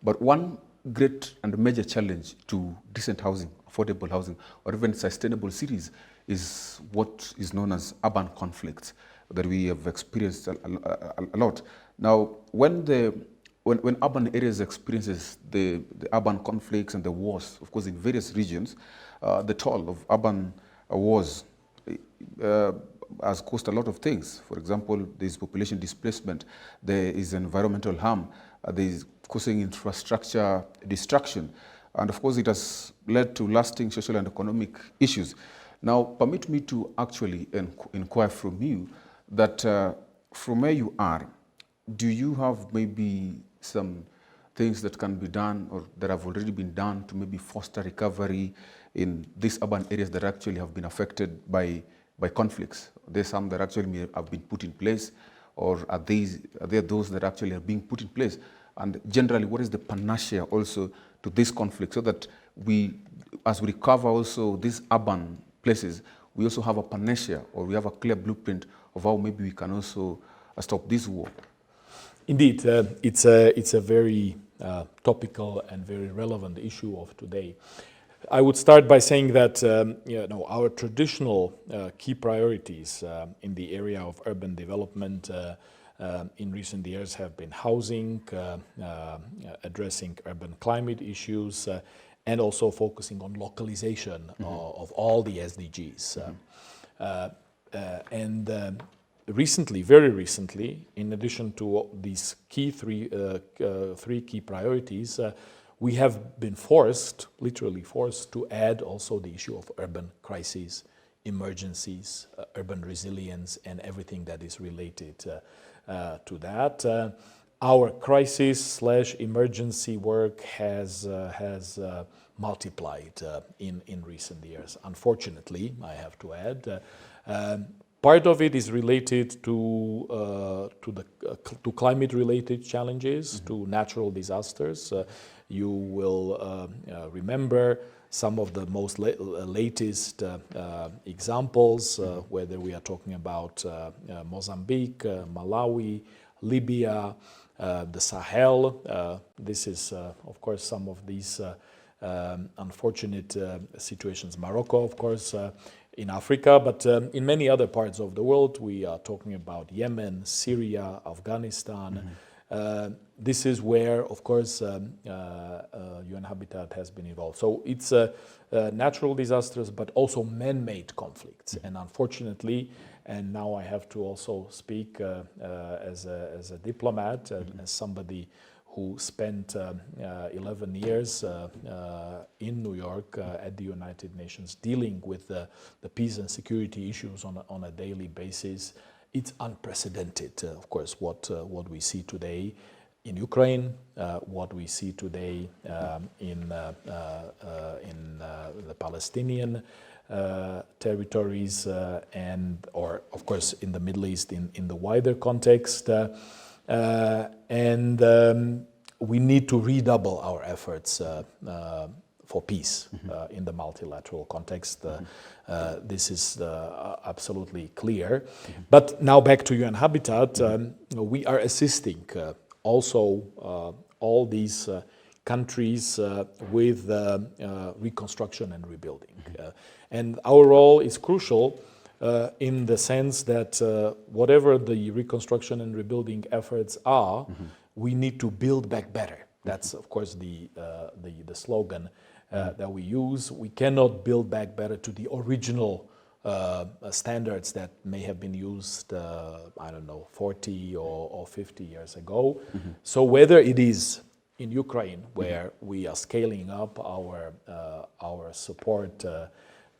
But one great and major challenge to decent housing, affordable housing, or even sustainable cities is what is known as urban conflicts that we have experienced a lot. Now, when urban areas experiences the urban conflicts and the wars, of course, in various regions, the toll of urban wars has caused a lot of things. For example, there is population displacement, there is environmental harm, there is causing infrastructure destruction, and of course it has led to lasting social and economic issues. Now, permit me to actually inquire from you that from where you are, do you have maybe some things that can be done or that have already been done to maybe foster recovery in these urban areas that actually have been affected by conflicts? Are there some that actually may have been put in place, or are there those that actually are being put in place? And generally, what is the panacea also to this conflict, so that we, as we recover also these urban places, we also have a panacea, or we have a clear blueprint of how maybe we can also stop this war? Indeed, it's a very topical and very relevant issue of today. I would start by saying that our traditional key priorities in the area of urban development in recent years have been housing, addressing urban climate issues, and also focusing on localization of all the SDGs. Recently, very recently, in addition to these three key priorities, we have been literally forced, to add also the issue of urban crises, emergencies, urban resilience, and everything that is related to that. Our crisis/emergency work has multiplied in recent years. Unfortunately, I have to add. Part of it is related to climate-related challenges, to natural disasters. You will remember some of the most latest examples, whether we are talking about Mozambique, Malawi, Libya, the Sahel. This is, of course, some of these unfortunate situations. Morocco, of course, in Africa, but in many other parts of the world. We are talking about Yemen, Syria, Afghanistan. This is where, of course, UN Habitat has been involved. So it's natural disasters, but also man-made conflicts. And unfortunately, and now I have to also speak as a diplomat, as somebody who spent 11 years in New York at the United Nations, dealing with the peace and security issues on a daily basis. It's unprecedented, of course, what we see today in Ukraine, what we see today in the Palestinian territories, or of course in the Middle East in the wider context. We need to redouble our efforts for peace in the multilateral context. This is absolutely clear. But now back to UN Habitat, we are assisting also all these countries with reconstruction and rebuilding. And our role is crucial in the sense that whatever the reconstruction and rebuilding efforts are, we need to build back better. That's, of course, the slogan that we use. We cannot build back better to the original standards that may have been used, 40 or 50 years ago. So whether it is in Ukraine, where we are scaling up our support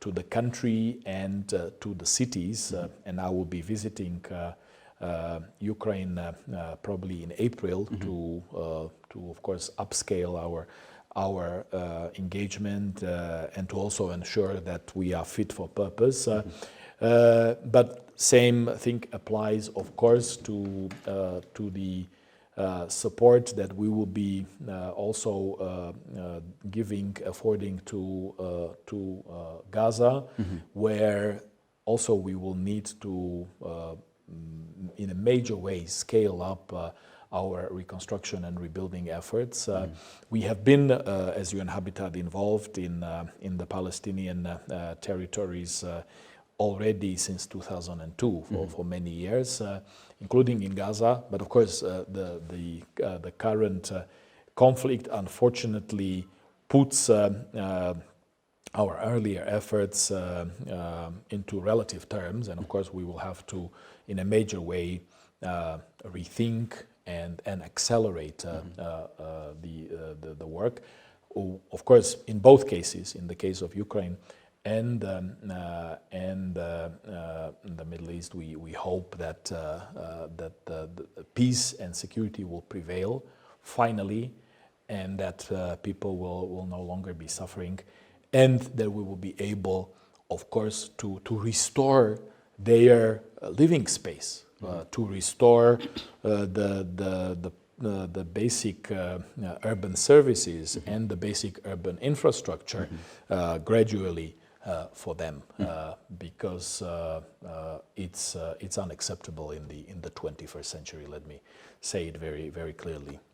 to the country and to the cities, and I will be visiting Ukraine probably in April to of course upscale our engagement and to also ensure that we are fit for purpose. But same thing applies, of course, to the support that we will be also affording to Gaza, where also we will need to, in a major way, scale up our reconstruction and rebuilding efforts. We have been, as UN Habitat, involved in the Palestinian territories already since 2002 for many years, including in Gaza. But of course, the current conflict unfortunately puts our earlier efforts into relative terms, and of course we will have to, in a major way, rethink and accelerate the work. Of course, in both cases, in the case of Ukraine and the Middle East, we hope that the peace and security will prevail finally, and that people will no longer be suffering, and that we will be able, of course, to restore their living space, to restore the basic urban services and the basic urban infrastructure gradually for them, because it's unacceptable in the 21st century. Let me say it very, very clearly.